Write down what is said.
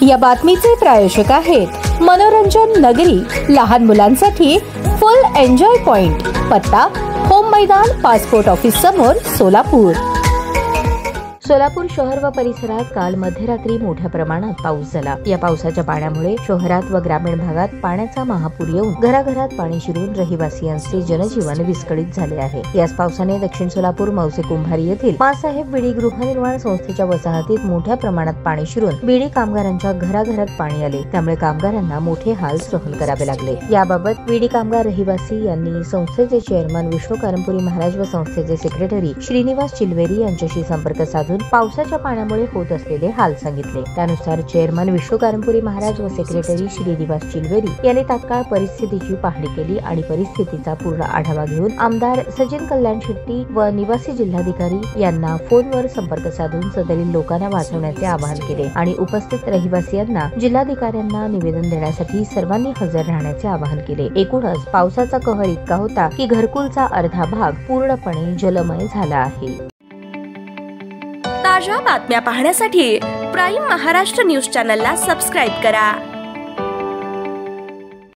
या बातमीचे प्रायोजक आहेत मनोरंजन नगरी, लहान मुलांसाठी फुल एन्जॉय पॉइंट, पत्ता होम मैदान, पासपोर्ट ऑफिस समोर, सोलापूर. सोलापूर शहर व परिसरात काल मध्यरात्री मोठ्या प्रमाणात पाऊस झाला. या पावसाच्या पाण्यामुळे शहरात व ग्रामीण भागात पाण्याचा महापूर येऊन घराघरात पाणी शिरून रहिवासियांचे जनजीवन विस्कळीत झाले आहे. याच पावसाने दक्षिण सोलापूर मौजे कुंभारी येथील मासाहेब बीडी गृहनिर्माण संस्थेच्या वसाहतीत मोठ्या प्रमाणात पाणी शिरून बीडी कामगारांच्या घराघरात पाणी आले. त्यामुळे कामगारांना मोठे हाल सहन करावे लागले. याबाबत बीडी कामगार रहिवासी यांनी संस्थेचे चेअरमन विष्णू कारंपुरी महाराज व संस्थेचे सेक्रेटरी श्रीनिवास चिलवेरी यांच्याशी संपर्क साधून पावसाच्या पाण्यामुळे होत असलेले हाल सांगितले. त्यानुसार चेअरमन विष्णू कारंपुरी महाराज व सेक्रेटरी श्रीनिवास चिलवेरी यांनी तात्काळ परिस्थितीची पाहणी केली आणि परिस्थितीचा पूर्ण आढावा घेऊन आमदार सचिन कल्याण शेट्टी व निवासी जिल्हाधिकारी यांना फोनवर संपर्क साधून सदरील लोकांना वाचवण्याचे आवाहन केले आणि उपस्थित रहिवासियांना जिल्हाधिकाऱ्यांना निवेदन देण्यासाठी सर्वांनी हजर राहण्याचे आवाहन केले. एकूणच पावसाचा कहर इतका होता की घरकुलचा अर्धा भाग पूर्णपणे जलमय झाला आहे. ताज्या बातम्या पाहण्यासाठी प्राईम महाराष्ट्र न्यूज चॅनलला सबस्क्राईब करा.